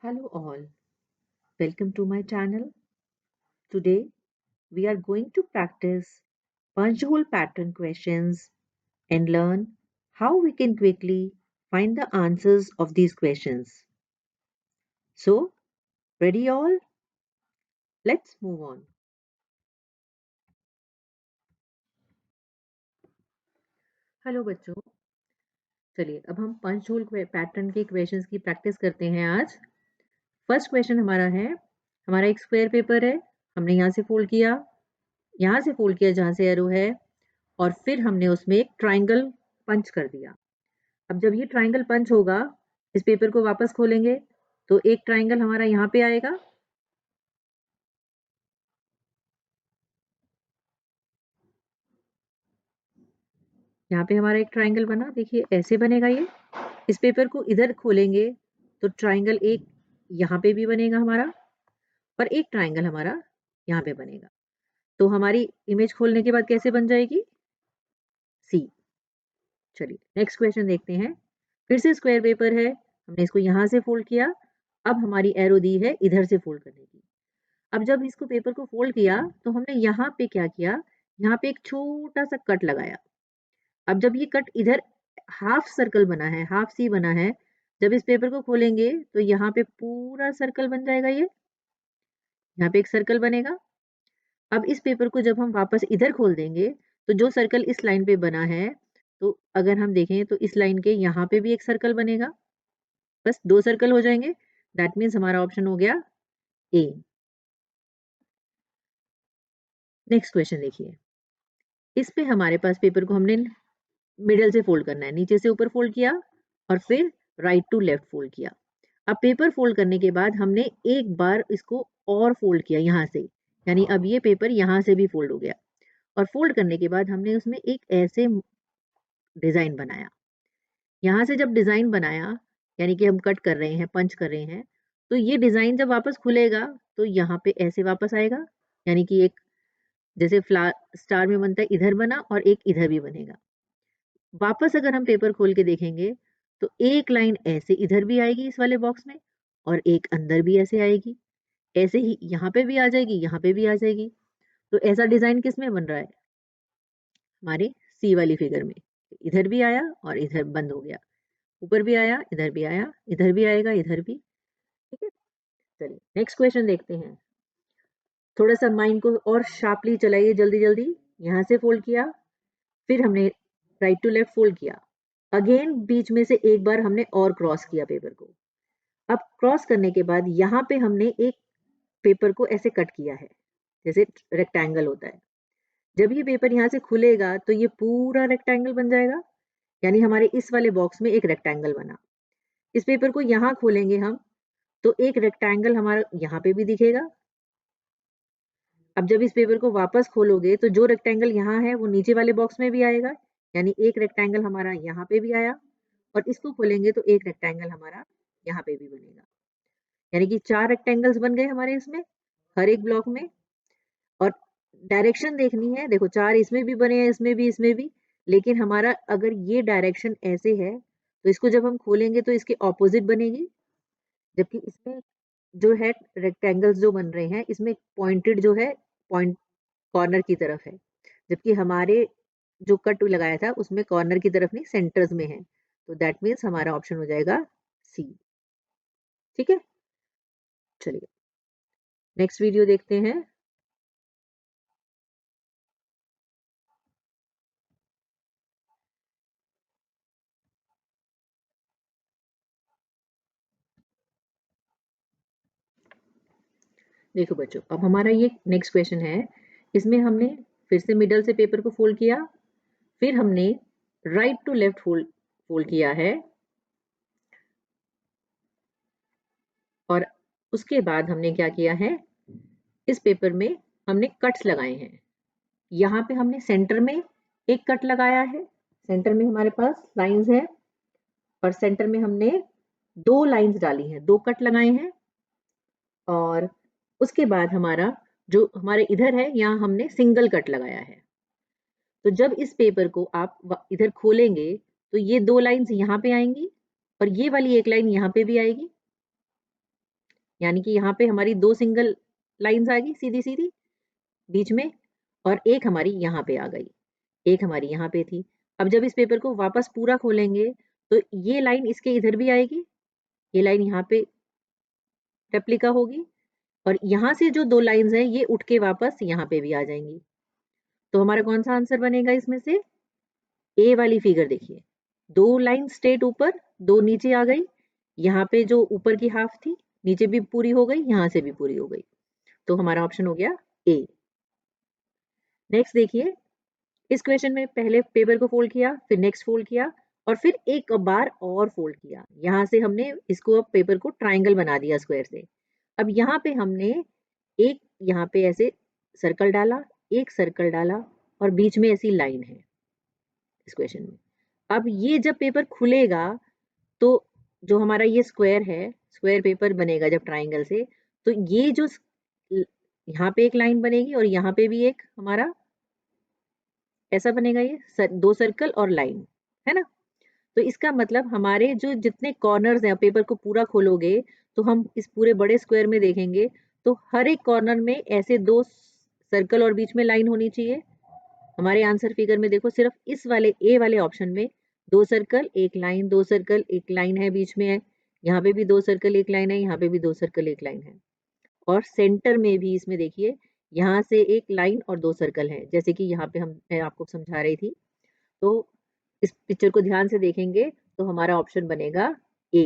Hello all, welcome to my channel. Today we are going to practice punch-hole pattern questions and learn how we can quickly find the answers of these questions. So, ready all? Let's move on. Hello बच्चों, चलिए अब हम punch hole pattern के questions की practice करते हैं आज। First question हमारा है, हमारा एक स्क्वायर पेपर है, हमने यहाँ से फोल्ड किया जहाँ से एरो है, और फिर हमने उसमें एक ट्राइंगल पंच कर दिया। अब जब ये ट्राइंगल पंच होगा, इस पेपर को वापस खोलेंगे तो एक ट्राइंगल हमारा यहाँ पे आएगा, यहाँ पे हमारा एक ट्राइंगल बना, देखिए ऐसे बनेगा ये। इस पेपर को इधर खोलेंगे तो ट्राइंगल एक यहाँ पे भी बनेगा हमारा, और एक ट्राइंगल हमारा यहाँ पे बनेगा। तो हमारी इमेज खोलने के बाद कैसे बन जाएगी? सी। चलिए नेक्स्ट क्वेश्चन देखते हैं। फिर से स्क्वायर पेपर है, हमने इसको यहाँ से फोल्ड किया, अब हमारी एरो दी है इधर से फोल्ड करने की। अब जब इसको पेपर को फोल्ड किया तो हमने यहाँ पे क्या किया, यहाँ पे एक छोटा सा कट लगाया। अब जब ये कट इधर हाफ सर्कल बना है, हाफ सी बना है, जब इस पेपर को खोलेंगे तो यहाँ पे पूरा सर्कल बन जाएगा, ये यहाँ पे एक सर्कल बनेगा। अब इस पेपर को जब हम वापस इधर खोल देंगे तो जो सर्कल इस लाइन पे बना है, तो अगर हम देखें तो इस लाइन के यहाँ पे भी एक सर्कल बनेगा, बस दो सर्कल हो जाएंगे। दैट मीन्स हमारा ऑप्शन हो गया ए। नेक्स्ट क्वेश्चन देखिए, इस पे हमारे पास पेपर को हमने मिडल से फोल्ड करना है, नीचे से ऊपर फोल्ड किया और फिर राइट टू लेफ्ट फोल्ड किया। अब पेपर फोल्ड करने के बाद हमने एक बार इसको और फोल्ड किया यहाँ से, यानी अब ये पेपर यहाँ से भी फोल्ड हो गया, और फोल्ड करने के बाद हमने उसमें एक ऐसे डिजाइन बनाया। यहाँ से जब डिजाइन बनाया, यानी कि हम कट कर रहे हैं, पंच कर रहे हैं, तो ये डिजाइन जब वापस खुलेगा तो यहाँ पे ऐसे वापस आएगा, यानी कि एक जैसे स्टार में बनता है, इधर बना और एक इधर भी बनेगा। वापस अगर हम पेपर खोल के देखेंगे तो एक लाइन ऐसे इधर भी आएगी इस वाले बॉक्स में, और एक अंदर भी ऐसे आएगी, ऐसे ही यहाँ पे भी आ जाएगी, यहाँ पे भी आ जाएगी। तो ऐसा डिजाइन किस में बन रहा है? हमारे सी वाली फिगर में। इधर भी आया और इधर बंद हो गया, ऊपर भी आया, इधर भी आया, इधर भी आएगा, इधर भी। ठीक है, चलिए नेक्स्ट क्वेश्चन देखते हैं। थोड़ा सा माइंड को और शार्पली चलाइए, जल्दी जल्दी। यहाँ से फोल्ड किया, फिर हमने राइट टू लेफ्ट फोल्ड किया, अगेन बीच में से एक बार हमने और क्रॉस किया पेपर को। अब क्रॉस करने के बाद यहाँ पे हमने एक पेपर को ऐसे कट किया है, जैसे रेक्टेंगल होता है। जब ये पेपर यहाँ से खुलेगा तो ये पूरा रेक्टेंगल बन जाएगा, यानी हमारे इस वाले बॉक्स में एक रेक्टेंगल बना। इस पेपर को यहाँ खोलेंगे हम तो एक रेक्टेंगल हमारा यहाँ पे भी दिखेगा। अब जब इस पेपर को वापस खोलोगे तो जो रेक्टेंगल यहाँ है वो नीचे वाले बॉक्स में भी आएगा, यानी एक रेक्टेंगल हमारा यहाँ पे भी आया, और इसको खोलेंगे तो एक रेक्टेंगल हमारा यहाँ पे भी बनेगा, यानी कि चार रेक्टेंगल्स बन गए हमारे इसमें, हर एक ब्लॉक में। और डायरेक्शन देखनी है, देखो चार इसमें भी बने हैं, इसमें भी, लेकिन हमारा अगर ये डायरेक्शन ऐसे है तो इसको जब हम खोलेंगे तो इसके ऑपोजिट बनेगी, जबकि इसमें जो है रेक्टेंगल्स जो बन रहे हैं इसमें पॉइंटेड जो है, पॉइंट कॉर्नर की तरफ है, जबकि हमारे जो कट लगाया था उसमें कॉर्नर की तरफ नहीं, सेंटर्स में है। तो दैट मीन्स हमारा ऑप्शन हो जाएगा सी। ठीक है, चलिए नेक्स्ट वीडियो देखते हैं। देखो बच्चों, अब हमारा ये नेक्स्ट क्वेश्चन है, इसमें हमने फिर से मिडल से पेपर को फोल्ड किया, फिर हमने right to left fold fold किया है, और उसके बाद हमने क्या किया है, इस पेपर में हमने कट्स लगाए हैं। यहाँ पे हमने सेंटर में एक कट लगाया है, सेंटर में हमारे पास लाइंस है, और सेंटर में हमने दो लाइंस डाली हैं, दो कट लगाए हैं, और उसके बाद हमारा जो हमारे इधर है यहाँ हमने सिंगल कट लगाया है। तो जब इस पेपर को आप इधर खोलेंगे तो ये दो लाइंस यहाँ पे आएंगी, और ये वाली एक लाइन यहाँ पे भी आएगी, यानी कि यहाँ पे हमारी 2 सिंगल लाइन्स आ गई सीधी-सीधी बीच में, और एक हमारी यहाँ पे आ गई, एक हमारी यहाँ पे थी। अब जब इस पेपर को वापस पूरा खोलेंगे तो ये लाइन इसके इधर भी आएगी, ये लाइन यहाँ पे रेप्लिका होगी, और यहाँ से जो 2 लाइन्स हैं ये उठ के वापस यहाँ पे भी आ जाएंगी। तो हमारा कौन-सा आंसर बनेगा इसमें से? ए वाली फिगर देखिए, 2 लाइन स्ट्रेट ऊपर, 2 नीचे आ गई, यहाँ पे जो ऊपर की हाफ थी, नीचे भी पूरी हो गई, यहाँ से भी पूरी हो गई। तो हमारा ऑप्शन हो गया ए। नेक्स्ट देखिए, इस क्वेश्चन में पहले पेपर को फोल्ड किया, फिर नेक्स्ट फोल्ड किया, और फिर एक बार और फोल्ड किया। यहाँ से हमने इसको अब पेपर को ट्राइंगल बना दिया स्क्वायर से। अब यहाँ पे हमने एक यहाँ पे ऐसे सर्कल डाला, एक सर्कल डाला, और बीच में ऐसी लाइन है इस क्वेश्चन में। अब ये जब पेपर खुलेगा तो जो हमारा ये स्क्वायर है, स्क्वायर पेपर बनेगा जब ट्राइंगल से, तो ये जो यहाँ पे एक लाइन बनेगी और यहाँ पे भी एक हमारा ऐसा बनेगा, ये 2 सर्कल और लाइन, है ना? तो इसका मतलब हमारे जो जितने कॉर्नर्स हैं, पेपर को पूरा खोलोगे तो हम इस पूरे बड़े स्क्वायर में देखेंगे तो हर एक कॉर्नर में ऐसे 2 सर्कल और बीच में लाइन होनी चाहिए। हमारे आंसर फिगर में देखो, सिर्फ इस वाले ए वाले ऑप्शन में 2 सर्कल, 1 लाइन, 2 सर्कल, 1 लाइन है बीच में है। यहाँ पे भी 2 सर्कल, 1 लाइन है, यहाँ पे भी 2 सर्कल, 1 लाइन है। और सेंटर में भी इसमें देखिए, यहाँ से 1 लाइन और 2 सर्कल हैं, जैसे कि यहाँ पे मैं आपको समझा रही थी। तो इस पिक्चर को ध्यान से देखेंगे तो हमारा ऑप्शन बनेगा ए।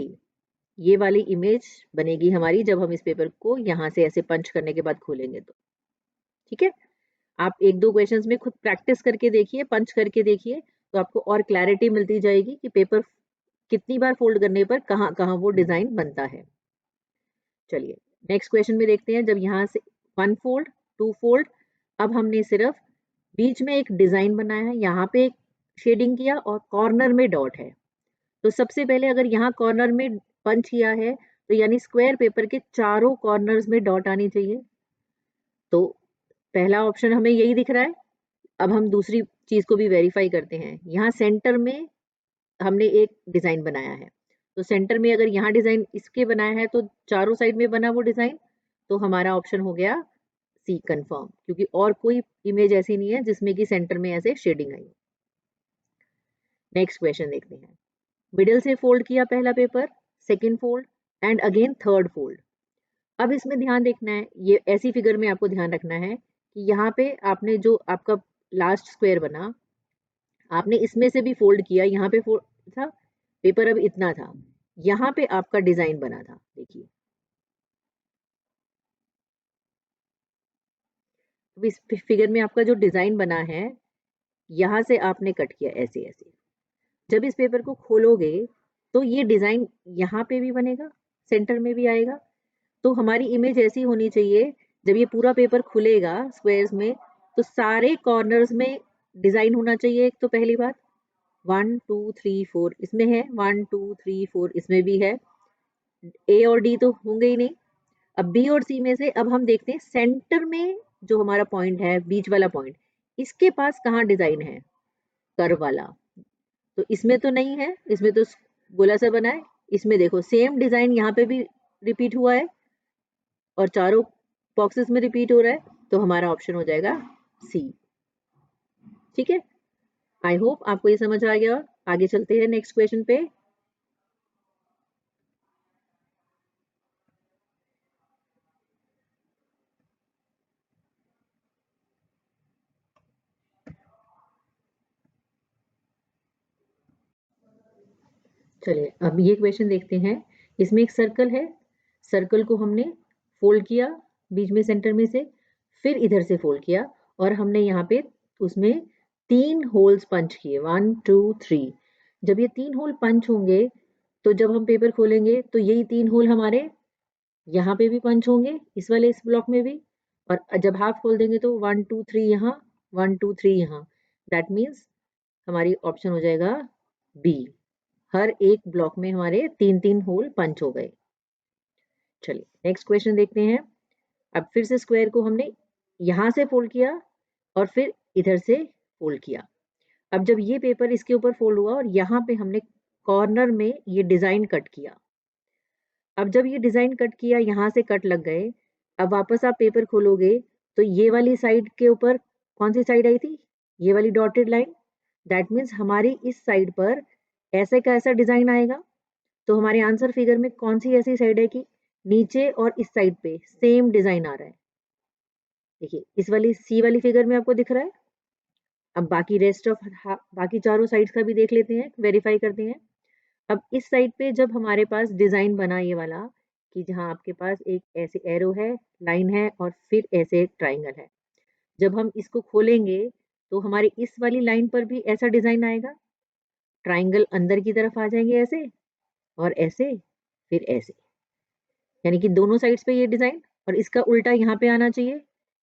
ये वाली इमेज बनेगी हमारी जब हम इस पेपर को यहाँ से ऐसे पंच करने के बाद खोलेंगे तो। ठीक है? आप 1-2 क्वेश्चंस में खुद प्रैक्टिस करके देखिए, पंच करके देखिए, तो आपको और क्लैरिटी मिलती जाएगी कि पेपर कितनी बार फोल्ड करने पर कहाँ-कहाँ वो डिज़ाइन बनता है। चलिए, नेक्स्ट क्वेश्चन में देखते हैं। जब यहाँ से 1 फोल्ड, 2 फोल्ड, अब हमने सिर्फ बीच में एक डिज़ाइन बनाया है, यहाँ पे एक शेडिंग किया और कॉर्नर में डॉट है। तो सबसे पहले अगर यहाँ कॉर्नर में पंच किया है, तो यानी स्क्वायर पेपर के चारों कॉर्नर्स में डॉट आनी चाहिए। तो पहला ऑप्शन हमें यही दिख रहा है। अब हम दूसरी चीज़ को भी वेरीफाई करते हैं। यहाँ सेंटर में हमने एक डिज़ाइन बनाया है। तो सेंटर में अगर यहाँ डिज़ाइन इसके बनाया है तो चारों साइड में बना वो डिज़ाइन, तो हमारा ऑप्शन हो गया सी कन्फर्म, क्योंकि और कोई इमेज ऐसी नहीं है जिसमें कि सेंटर में ऐसे शेडिंग आई हो। नेक्स्ट क्वेश्चन देखते हैं। मिडल से फोल्ड किया पहला paper, second fold and again third fold. अब इसमें ध्यान देखना है, ये ऐसी फिगर में आपको ध्यान रखना है कि यहाँ पे आपने जो आपका लास्ट स्क्वायर बना, आपने इसमें से भी फोल्ड किया, यहाँ पे फोल्ड था, पेपर अब इतना था, यहाँ पे आपका डिजाइन बना था। देखिए, अब इस फिगर में आपका जो डिजाइन बना है, यहाँ से आपने कट किया ऐसे ऐसे। जब इस पेपर को खोलोगे तो ये डिजाइन यहाँ पे भी बनेगा, सेंटर में भी आएगा। तो हमारी इमेज ऐसी होनी चाहिए, जब ये पूरा पेपर खुलेगा स्क्वायर्स में, तो सारे कॉर्नर्स में डिजाइन होना चाहिए। एक तो पहली बात, 1 2 3 4 इसमें है, 1 2 3 4 इसमें भी है, ए और डी तो होंगे ही नहीं। अब बी और सी में से अब हम देखते हैं सेंटर में जो हमारा पॉइंट है, बीच वाला पॉइंट, इसके पास कहाँ डिजाइन है, कर्व वाला। तो इसमें तो नहीं है, इसमें तो गोला सा बना है। इसमें देखो सेम डिजाइन यहाँ पे भी रिपीट हुआ है और चारों बॉक्सेस में रिपीट हो रहा है, तो हमारा ऑप्शन हो जाएगा सी। ठीक है, आई होप आपको ये समझ आ गया। आगे चलते हैं नेक्स्ट क्वेश्चन पे। चलिए, अब ये क्वेश्चन देखते हैं। इसमें एक सर्कल है, सर्कल को हमने फोल्ड किया बीच में सेंटर में से, फिर इधर से फोल्ड किया और हमने यहाँ पे उसमें 3 होल्स पंच किए, 1 2 3। जब ये 3 होल पंच होंगे तो जब हम पेपर खोलेंगे तो यही 3 होल हमारे यहाँ पे भी पंच होंगे, इस वाले इस ब्लॉक में भी। और जब हाफ खोल देंगे तो 1 2 3 यहाँ, 1 2 3 यहाँ। दैट मीन्स हमारी ऑप्शन हो जाएगा बी। हर एक ब्लॉक में हमारे 3-3 होल पंच हो गए। चलिए, नेक्स्ट क्वेश्चन देखते हैं। अब फिर से स्क्वायर को हमने यहाँ से फोल्ड किया और फिर इधर से फोल्ड किया। अब जब ये पेपर इसके ऊपर फोल्ड हुआ और यहाँ पे हमने कॉर्नर में ये डिजाइन कट किया, अब जब ये डिजाइन कट किया, यहाँ से कट लग गए, अब वापस आप पेपर खोलोगे तो ये वाली साइड के ऊपर कौन सी साइड आई थी? ये वाली डॉटेड लाइन। दैट मीन्स हमारी इस साइड पर ऐसे का ऐसा डिजाइन आएगा। तो हमारे आंसर फिगर में कौन सी ऐसी साइड है कि नीचे और इस साइड पे सेम डिजाइन आ रहा है? देखिए, इस वाली सी वाली फिगर में आपको दिख रहा है। अब बाकी रेस्ट ऑफ बाकी चारों साइड्स का भी देख लेते हैं, वेरीफाई करते हैं। अब इस साइड पे जब हमारे पास डिजाइन बना ये वाला, कि जहाँ आपके पास एक ऐसे एरो है, लाइन है और फिर ऐसे एक ट्राइंगल है। जब हम इसको खोलेंगे तो हमारी इस वाली लाइन पर भी ऐसा डिजाइन आएगा। ट्राइंगल अंदर की तरफ आ जाएंगे ऐसे और ऐसे, फिर ऐसे, यानी कि दोनों साइड्स पे ये डिजाइन। और इसका उल्टा यहाँ पे आना चाहिए,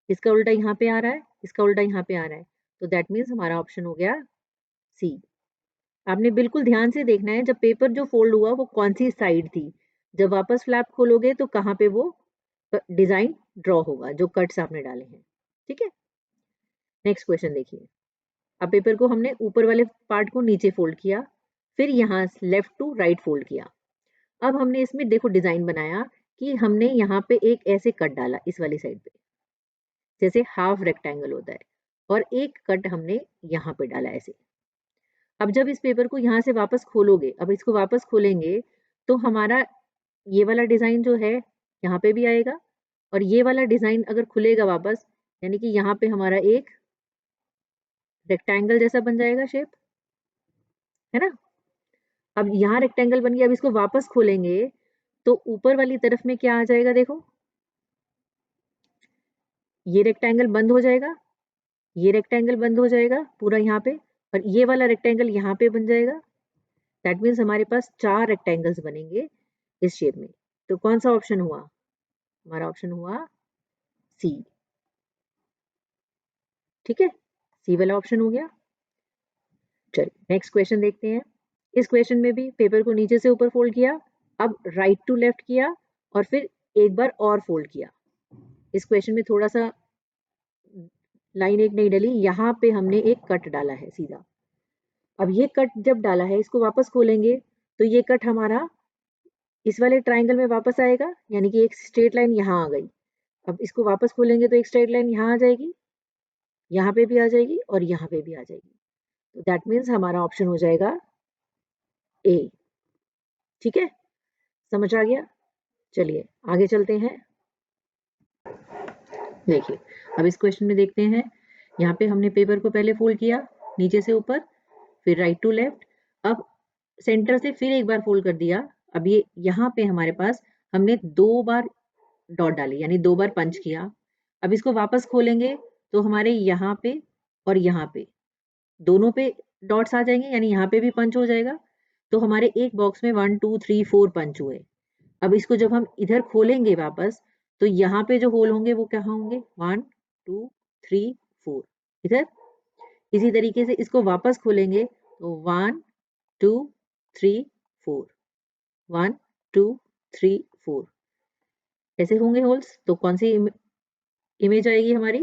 इसका उल्टा यहाँ पे आ रहा है, इसका उल्टा यहाँ पे आ रहा है। तो दैट मीन्स हमारा ऑप्शन हो गया सी। आपने बिल्कुल ध्यान से देखना है जब पेपर जो फोल्ड हुआ वो कौन सी साइड थी। जब वापस फ्लैप खोलोगे तो कहाँ पे वो डिजाइन ड्रॉ होगा जो कट्स आपने डाले हैं। ठीक है, नेक्स्ट क्वेश्चन देखिए। अब पेपर को हमने ऊपर वाले पार्ट को नीचे फोल्ड किया, फिर यहाँ लेफ्ट टू राइट फोल्ड किया। अब हमने इसमें देखो डिजाइन बनाया कि हमने यहाँ पे एक ऐसे कट डाला इस वाली साइड पे, जैसे हाफ रेक्टेंगल होता है, और एक कट हमने यहाँ पे डाला ऐसे। अब जब इस पेपर को यहाँ से वापस खोलोगे, अब इसको वापस खोलेंगे तो हमारा ये वाला डिजाइन जो है यहाँ पे भी आएगा, और ये वाला डिजाइन अगर खुलेगा वापस, यानी कि यहाँ पे हमारा एक रेक्टेंगल जैसा बन जाएगा शेप, है ना। अब यहाँ रेक्टेंगल बन गया, अब इसको वापस खोलेंगे तो ऊपर वाली तरफ में क्या आ जाएगा देखो, ये रेक्टेंगल बंद हो जाएगा, ये रेक्टेंगल बंद हो जाएगा पूरा यहाँ पे, और ये वाला रेक्टेंगल यहाँ पे बन जाएगा। दैट मीन्स हमारे पास 4 रेक्टेंगल्स बनेंगे इस शेप में। तो कौन सा ऑप्शन हुआ? हमारा ऑप्शन हुआ सी। ठीक है, सी वाला ऑप्शन हो गया। चलिए नेक्स्ट क्वेश्चन देखते हैं। इस क्वेश्चन में भी पेपर को नीचे से ऊपर फोल्ड किया, अब राइट टू लेफ्ट किया, और फिर एक बार और फोल्ड किया। इस क्वेश्चन में थोड़ा सा लाइन एक नहीं डली, यहाँ पे हमने एक कट डाला है सीधा। अब ये कट जब डाला है, इसको वापस खोलेंगे तो ये कट हमारा इस वाले ट्राइंगल में वापस आएगा, यानी कि एक स्ट्रेट लाइन यहाँ आ गई। अब इसको वापस खोलेंगे तो एक स्ट्रेट लाइन यहाँ आ जाएगी, यहाँ पे भी आ जाएगी और यहाँ पे भी आ जाएगी। तो दैट मीन्स हमारा ऑप्शन हो जाएगा ए। ठीक है, समझ आ गया। चलिए आगे चलते हैं। देखिए, अब इस क्वेश्चन में देखते हैं। यहाँ पे हमने पेपर को पहले फोल्ड किया नीचे से ऊपर, फिर राइट टू लेफ्ट, अब सेंटर से फिर एक बार फोल्ड कर दिया। अब ये यहाँ पे हमारे पास हमने 2 बार डॉट डाली, यानी 2 बार पंच किया। अब इसको वापस खोलेंगे तो हमारे यहाँ पे और यहाँ पे दोनों पे डॉट्स आ जाएंगे, यानी यहाँ पे भी पंच हो जाएगा। तो हमारे एक बॉक्स में 1 2 3 4 पंच हुए। अब इसको जब हम इधर खोलेंगे वापस, तो यहाँ पे जो होल होंगे वो क्या होंगे? 1 2 3 4 इधर। इसी तरीके से इसको वापस खोलेंगे तो 1 2 3 4 1 2 3 4 ऐसे होंगे होल्स। तो कौन सी इमेज आएगी हमारी?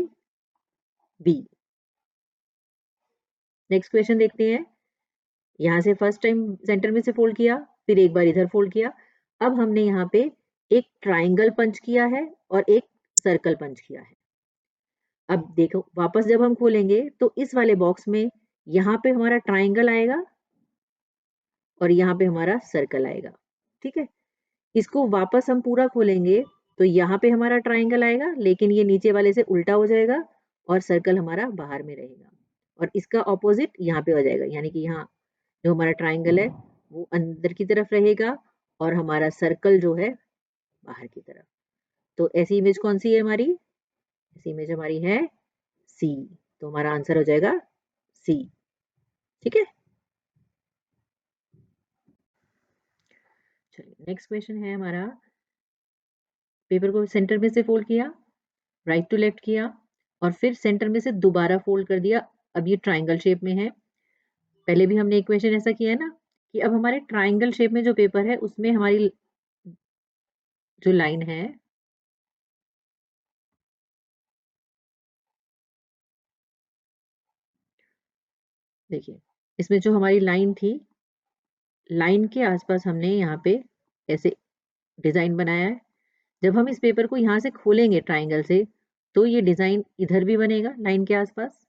बी। नेक्स्ट क्वेश्चन देखते हैं। यहाँ से फर्स्ट टाइम सेंटर में से फोल्ड किया, फिर एक बार इधर फोल्ड किया। अब हमने यहाँ पे एक ट्राइंगल पंच किया है और एक सर्कल पंच किया है। अब देखो वापस जब हम खोलेंगे तो इस वाले बॉक्स में यहाँ पे हमारा ट्राइंगल आएगा और यहाँ पे हमारा सर्कल आएगा। ठीक है, इसको वापस हम पूरा खोलेंगे तो यहाँ पे हमारा ट्राइंगल आएगा, लेकिन ये नीचे वाले से उल्टा हो जाएगा और सर्कल हमारा बाहर में रहेगा, और इसका ऑपोजिट यहाँ पे हो जाएगा, यानी कि यहाँ जो हमारा ट्राइंगल है वो अंदर की तरफ रहेगा और हमारा सर्कल जो है बाहर की तरफ। तो ऐसी इमेज कौन सी है हमारी? ऐसी इमेज हमारी है सी। तो हमारा आंसर हो जाएगा सी। ठीक है, चलिए नेक्स्ट क्वेश्चन है हमारा। पेपर को सेंटर में से फोल्ड किया, राइट टू लेफ्ट किया, और फिर सेंटर में से दोबारा फोल्ड कर दिया। अब ये ट्राइंगल शेप में है। पहले भी हमने इक्वेशन ऐसा किया है ना, कि अब हमारे ट्राइंगल शेप में जो पेपर है उसमें हमारी जो लाइन है, देखिए इसमें जो हमारी लाइन थी, लाइन के आसपास हमने यहाँ पे ऐसे डिजाइन बनाया है। जब हम इस पेपर को यहाँ से खोलेंगे ट्राइंगल से, तो ये डिजाइन इधर भी बनेगा लाइन के आसपास।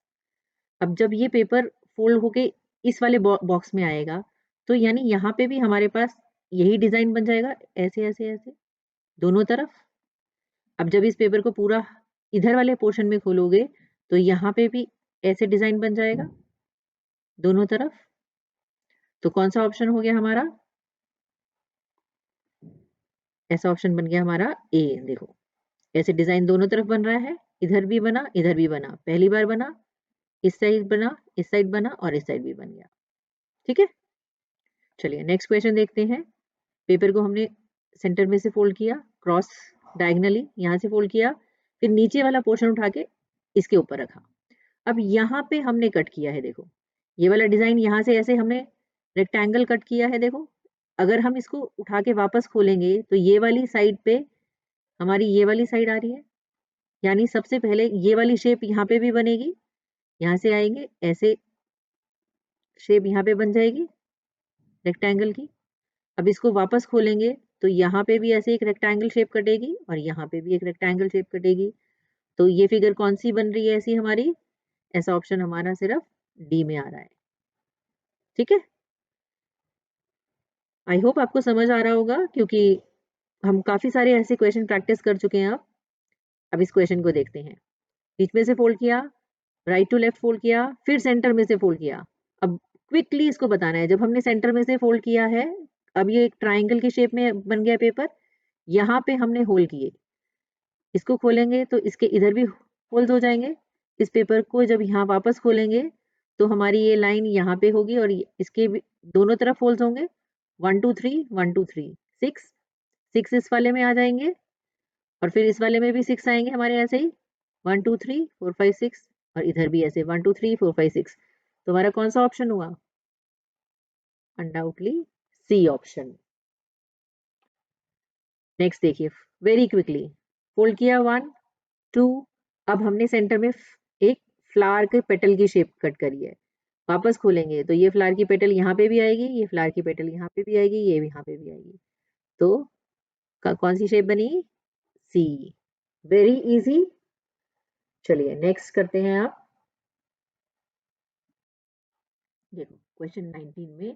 अब जब ये पेपर फोल्ड होके इस वाले बॉक्स में आएगा, तो यानी यहाँ पे भी हमारे पास यही डिजाइन बन जाएगा, ऐसे ऐसे ऐसे दोनों तरफ। अब जब इस पेपर को पूरा इधर वाले पोर्शन में खोलोगे, तो यहाँ पे भी ऐसे डिजाइन बन जाएगा दोनों तरफ। तो कौन सा ऑप्शन हो गया हमारा? ऐसा ऑप्शन बन गया हमारा ए। देखो, ऐसे डिजाइन दोनों तरफ बन रहा है, इधर भी बना, इधर भी बना, पहली बार बना, इस साइड बना, इस साइड बना और इस साइड भी बन गया। ठीक है, चलिए नेक्स्ट क्वेश्चन देखते हैं। पेपर को हमने सेंटर में से फोल्ड किया, क्रॉस डायगनली यहाँ से फोल्ड किया, फिर नीचे वाला पोर्शन उठा के इसके ऊपर रखा। अब यहाँ पे हमने कट किया है, देखो ये वाला डिजाइन यहाँ से ऐसे हमने रेक्टेंगल कट किया है। देखो, अगर हम इसको उठा के वापस खोलेंगे तो ये वाली साइड पे हमारी ये वाली साइड आ रही है, यानी सबसे पहले ये वाली शेप यहाँ पे भी बनेगी, यहाँ से आएंगे ऐसे शेप यहाँ पे बन जाएगी रेक्टेंगल की। अब इसको वापस खोलेंगे तो यहाँ पे भी ऐसे एक रेक्टेंगल शेप कटेगी और यहाँ पे भी एक रेक्टेंगल शेप कटेगी। तो ये फिगर कौन सी बन रही है ऐसी हमारी? ऐसा ऑप्शन हमारा सिर्फ डी में आ रहा है। ठीक है, आई होप आपको समझ आ रहा होगा, क्योंकि हम काफी सारे ऐसे क्वेश्चन प्रैक्टिस कर चुके हैं। अब इस क्वेश्चन को देखते हैं। बीच में से फोल्ड किया, राइट टू लेफ्ट फोल्ड किया, फिर सेंटर में से फोल्ड किया। अब क्विकली इसको बताना है। जब हमने सेंटर में से फोल्ड किया है, अब ये एक ट्राइंगल की शेप में बन गया पेपर, यहाँ पे हमने होल किए, इसको खोलेंगे तो इसके इधर भी होल्स हो जाएंगे। इस पेपर को जब यहाँ वापस खोलेंगे तो हमारी ये लाइन यहाँ पे होगी और इसके भी दोनों तरफ होल्स होंगे। 1 2 3 1 2 3 6 6 इस वाले में आ जाएंगे और फिर इस वाले में भी 6 आएंगे हमारे ऐसे ही 1 2 3 4 5 6 और इधर भी ऐसे 1 2 3 4 5 6। तो हमारा कौन सा ऑप्शन हुआ? Undoubtedly C option. नेक्स्ट देखिए, वेरी क्विकली फोल्ड किया 1 2। अब हमने सेंटर में एक फ्लावर के पेटल की शेप कट करी है। वापस खोलेंगे तो ये फ्लावर की पेटल यहाँ पे भी आएगी, ये फ्लावर की पेटल यहाँ पे भी आएगी, ये भी यहाँ पे भी आएगी। तो कौन सी शेप बनी? सी। Very easy. चलिए नेक्स्ट करते हैं। आप देखो, क्वेश्चन 19 में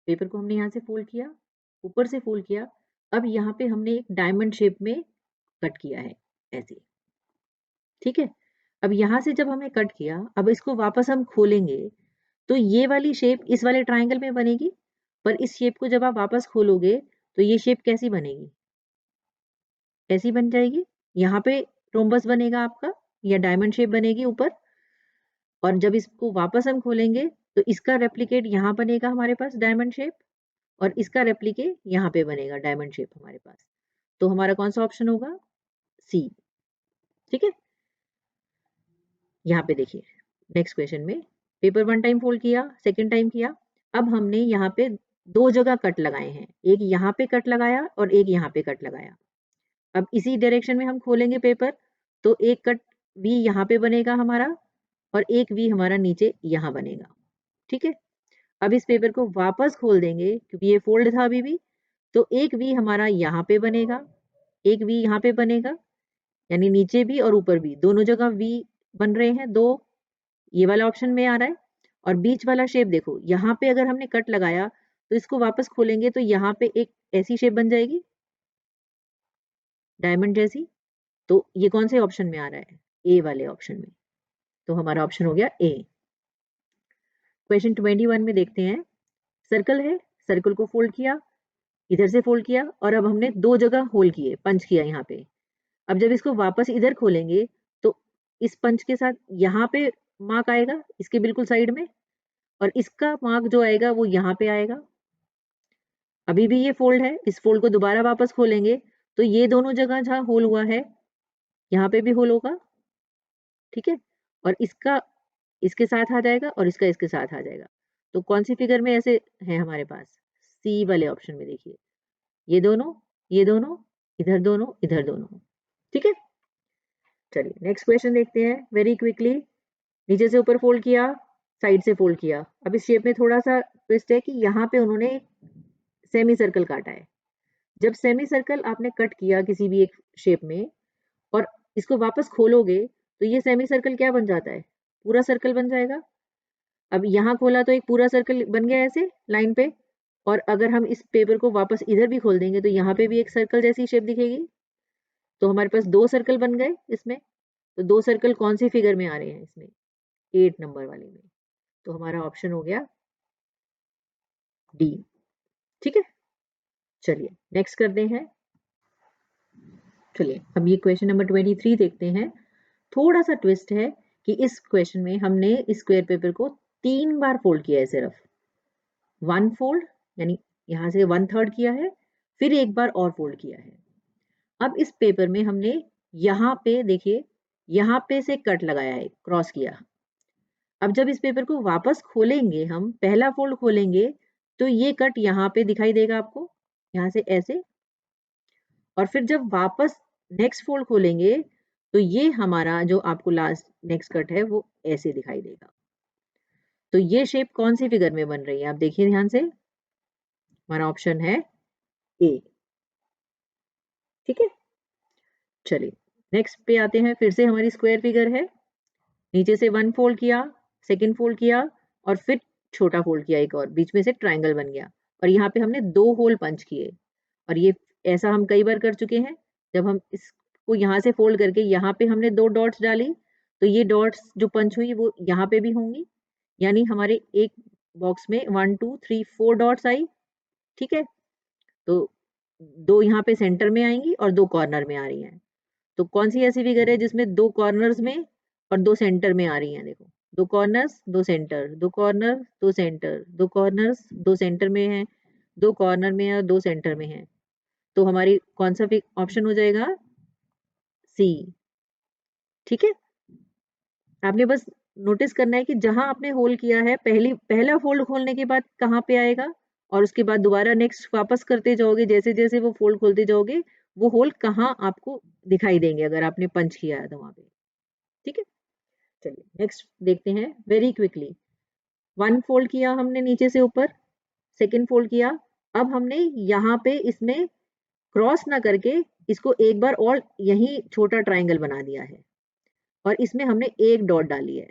पेपर को हमने यहाँ से फोल्ड किया, ऊपर से फोल्ड किया। अब यहाँ पे हमने एक डायमंड शेप में कट किया है ऐसे। ठीक है, अब यहाँ से जब हमने कट किया, अब इसको वापस हम खोलेंगे तो ये वाली शेप इस वाले ट्राइंगल में बनेगी, पर इस शेप को जब आप वापस खोलोगे तो ये शेप कैसी बनेगी? ऐसी बन जाएगी। यहाँ पे रोम्बस बनेगा आपका या डायमंड शेप बनेगी ऊपर, और जब इसको वापस हम खोलेंगे तो इसका रेप्लिकेट यहाँ बनेगा हमारे पास डायमंड शेप, और इसका रेप्लिकेट यहाँ पे बनेगा डायमंड शेप हमारे पास। तो हमारा कौन सा ऑप्शन होगा? सी। ठीक है, यहाँ पे देखिए नेक्स्ट क्वेश्चन में पेपर 1 टाइम फोल्ड किया, सेकंड टाइम किया। अब हमने यहाँ पे 2 जगह कट लगाए हैं, एक यहाँ पे कट लगाया और एक यहाँ पे कट लगाया। अब इसी डायरेक्शन में हम खोलेंगे पेपर तो एक कट वी यहाँ पे बनेगा हमारा और एक वी हमारा नीचे यहाँ बनेगा। ठीक है, अब इस पेपर को वापस खोल देंगे क्योंकि ये फोल्ड था अभी भी, तो एक वी हमारा यहाँ पे बनेगा, एक वी यहाँ पे बनेगा, यानी नीचे भी और ऊपर भी दोनों जगह वी बन रहे हैं दो। ये वाला ऑप्शन में आ रहा है। और बीच वाला शेप देखो, यहाँ पे अगर हमने कट लगाया तो इसको वापस खोलेंगे तो यहाँ पे एक ऐसी शेप बन जाएगी डायमंड जैसी। तो ये कौन से ऑप्शन में आ रहा है? ए वाले ऑप्शन में। तो हमारा ऑप्शन हो गया ए। क्वेश्चन 21 में देखते हैं। सर्कल है, सर्कल को फोल्ड किया, इधर से फोल्ड किया और अब हमने 2 जगह होल किए, पंच किया यहाँ पे। अब जब इसको वापस इधर खोलेंगे तो इस पंच के साथ यहाँ पे मार्क आएगा इसके बिल्कुल साइड में, और इसका मार्क जो आएगा वो यहाँ पे आएगा। अभी भी ये फोल्ड है, इस फोल्ड को दोबारा वापस खोलेंगे तो ये दोनों जगह जहाँ होल हुआ है यहाँ पे भी होल होगा। ठीक है, और इसका इसके साथ आ जाएगा और इसका इसके साथ आ जाएगा। तो कौन सी फिगर में ऐसे है हमारे पास? सी वाले ऑप्शन में देखिए, ये दोनों, ये दोनों, इधर दोनों, इधर दोनों। ठीक है, चलिए नेक्स्ट क्वेश्चन देखते हैं वेरी क्विकली। नीचे से ऊपर फोल्ड किया, साइड से फोल्ड किया। अब इस शेप में थोड़ा सा ट्विस्ट है कि यहाँ पे उन्होंने सेमी सर्कल काटा है। जब सेमी सर्कल आपने कट किया किसी भी एक शेप में और इसको वापस खोलोगे तो ये सेमी सर्कल क्या बन जाता है, पूरा सर्कल बन जाएगा। अब यहाँ खोला तो एक पूरा सर्कल बन गया ऐसे लाइन पे, और अगर हम इस पेपर को वापस इधर भी खोल देंगे तो यहाँ पे भी एक सर्कल जैसी शेप दिखेगी। तो हमारे पास 2 सर्कल बन गए इसमें। तो 2 सर्कल कौन सी फिगर में आ रहे हैं इसमें, 8 नंबर वाले में। तो हमारा ऑप्शन हो गया डी। ठीक है, चलिए नेक्स्ट करते हैं। चलिए हम ये क्वेश्चन नंबर 23 देखते हैं। थोड़ा सा ट्विस्ट है कि इस क्वेश्चन में हमने स्क्वायर पेपर को 3 बार फोल्ड किया है सिर्फ। 1 फोल्ड यानी यहाँ से 1/3 किया है, फिर एक बार और फोल्ड किया है। अब इस पेपर में हमने यहाँ पे देखिए, यहाँ पे से कट लगाया है, क्रॉस किया। अब जब इस पेपर को वापस खोलेंगे, हम पहला फोल्ड खोलेंगे तो ये कट यहाँ पे दिखाई देगा आपको, यहाँ से ऐसे। और फिर जब वापस नेक्स्ट फोल्ड खोलेंगे तो ये हमारा जो आपको लास्ट नेक्स्ट कट है वो ऐसे दिखाई देगा। तो ये शेप कौन सी फिगर में बन रही है, आप देखिए ध्यान से। हमारा ऑप्शन है ए। ठीक है, चलिए नेक्स्ट पे आते हैं। फिर से हमारी स्क्वायर फिगर है, नीचे से 1 फोल्ड किया, सेकंड फोल्ड किया और फिर छोटा फोल्ड किया एक और, बीच में से ट्रायंगल बन गया और यहाँ पे हमने 2 होल पंच किए। और ये ऐसा हम कई बार कर चुके हैं। जब हम इसको यहाँ से फोल्ड करके यहाँ पे हमने 2 डॉट्स डाली तो ये डॉट्स जो पंच हुई वो यहाँ पे भी होंगी, यानी हमारे एक बॉक्स में 1 2 3 4 डॉट्स आई। ठीक है, तो 2 यहाँ पे सेंटर में आएंगी और 2 कॉर्नर में आ रही हैं। तो कौन सी ऐसी फिगर है जिसमें 2 कॉर्नर्स में और 2 सेंटर में आ रही हैं, देखो 2 corners 2 centre, 2 corner 2 centre, 2 corners 2 centre में है, 2 कॉर्नर में है और 2 सेंटर में है। तो हमारी कौन सा ऑप्शन हो जाएगा, सी। ठीक है, आपने बस नोटिस करना है कि जहां आपने होल किया है पहला फोल्ड खोलने के बाद कहाँ पे आएगा और उसके बाद दोबारा नेक्स्ट वापस करते जाओगे, जैसे जैसे वो फोल्ड खोलते जाओगे वो होल कहाँ आपको दिखाई देंगे अगर आपने पंच किया है तो वहां पे। ठीक है, चलिए नेक्स्ट देखते हैं वेरी क्विकली। 1 फोल्ड किया हमने नीचे से ऊपर, सेकंड फोल्ड किया। अब हमने यहाँ पे इसमें क्रॉस ना करके इसको एक बार और यही छोटा ट्रायंगल बना दिया है और इसमें हमने एक डॉट डाली है।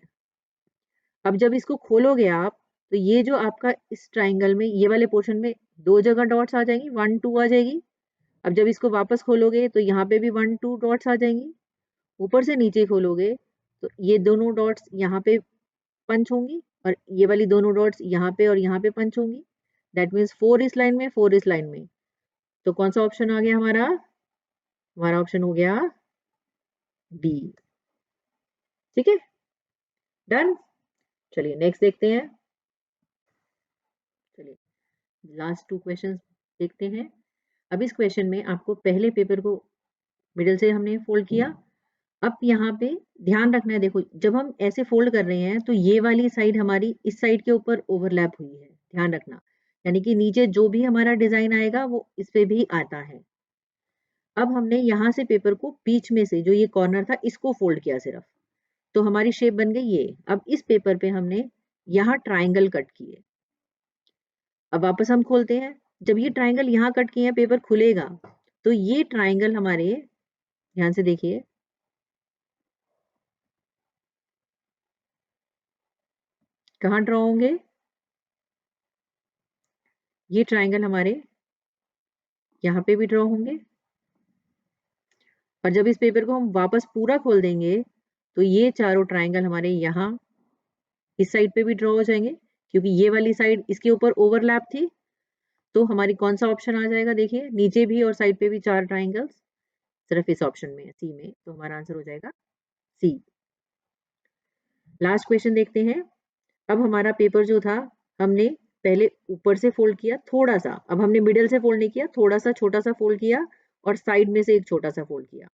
अब जब इसको खोलोगे आप तो ये जो आपका इस ट्रायंगल में ये वाले पोर्शन में 2 जगह डॉट्स आ जाएंगी, 1 2 आ जाएगी। अब जब इसको वापस खोलोगे तो यहाँ पे भी 1 2 डॉट्स आ जाएंगी। ऊपर से नीचे खोलोगे तो ये दोनों डॉट्स यहाँ पे पंच होंगी और ये वाली दोनों डॉट्स यहाँ पे और यहाँ पे पंच होंगी। दैट मीन्स 4 इस लाइन में 4 इस लाइन में। तो कौन सा ऑप्शन आ गया हमारा, हमारा ऑप्शन हो गया बी। ठीक है, डन। चलिए नेक्स्ट देखते हैं। चलिए लास्ट 2 क्वेश्चंस देखते हैं। अब इस क्वेश्चन में आपको पहले पेपर को मिडिल से हमने फोल्ड किया। अब यहाँ पे ध्यान रखना है, देखो जब हम ऐसे फोल्ड कर रहे हैं तो ये वाली साइड हमारी इस साइड के ऊपर ओवरलैप हुई है, ध्यान रखना। यानी कि नीचे जो भी हमारा डिजाइन आएगा वो इस पे भी आता है। अब हमने यहाँ से पेपर को बीच में से जो ये कॉर्नर था इसको फोल्ड किया सिर्फ, तो हमारी शेप बन गई ये। अब इस पेपर पे हमने यहाँ ट्राइंगल कट किए। अब वापस हम खोलते हैं, जब ये ट्राइंगल यहाँ कट किए हैं पेपर खुलेगा तो ये ट्राइंगल हमारे, ध्यान से देखिए, कहाँ ड्रॉ होंगे, ये ट्राइंगल हमारे यहाँ पे भी ड्रॉ होंगे। और जब इस पेपर को हम वापस पूरा खोल देंगे तो ये चारों ट्राइंगल हमारे यहाँ इस साइड पे भी ड्रॉ हो जाएंगे, क्योंकि ये वाली साइड इसके ऊपर ओवरलैप थी। तो हमारी कौन सा ऑप्शन आ जाएगा, देखिए नीचे भी और साइड पे भी 4 ट्राइंगल्स सिर्फ इस ऑप्शन में है, सी में। तो हमारा आंसर हो जाएगा सी। लास्ट क्वेश्चन देखते हैं। अब हमारा पेपर जो था हमने पहले ऊपर से फोल्ड किया थोड़ा सा, अब हमने मिडिल से फोल्ड नहीं किया, थोड़ा सा छोटा सा फोल्ड किया और साइड में से एक छोटा सा फोल्ड किया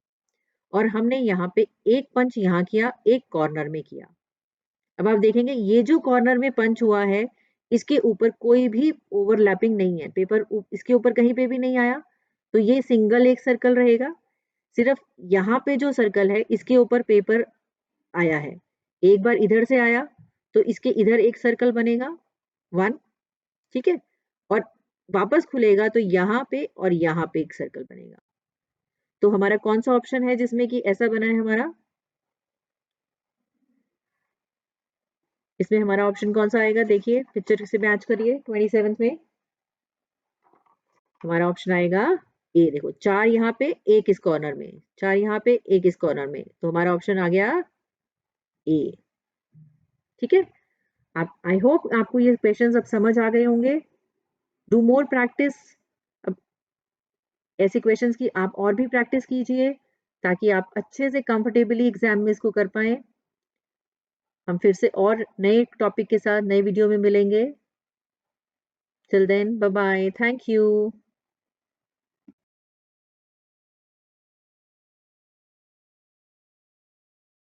और हमने यहाँ पे एक पंच यहाँ किया, एक कॉर्नर में किया। अब आप देखेंगे ये जो कॉर्नर में पंच हुआ है इसके ऊपर कोई भी ओवरलैपिंग नहीं है, पेपर इसके ऊपर कहीं पे भी नहीं आया, तो ये सिंगल एक सर्कल रहेगा। सिर्फ यहाँ पे जो सर्कल है इसके ऊपर पेपर आया है, एक बार इधर से आया तो इसके इधर एक सर्कल बनेगा 1। ठीक है, और वापस खुलेगा तो यहाँ पे और यहाँ पे एक सर्कल बनेगा। तो हमारा कौन-सा ऑप्शन है जिसमें कि ऐसा बना है हमारा? इसमें हमारा ऑप्शन कौन-सा आएगा देखिए, पिक्चर से मैच करिए 27th में। हमारा ऑप्शन आएगा ए, देखो 4 यहाँ पे, 1 इस कॉर्नर में, 4 यहाँ पे, 1 इस कॉर्नर में, तो हमारा ऑप्शन आ गया ए। ठीक है? आप आई होप आपको ये क्वेश्चंस अब समझ आ गए होंगे। Do more practice. अब ऐसे क्वेश्चंस की आप और भी प्रैक्टिस कीजिए ताकि आप अच्छे से कंफर्टेबली एग्जाम में इसको कर पाएँ। हम फिर से और नए टॉपिक के साथ नए वीडियो में मिलेंगे। Till then bye bye. Thank you.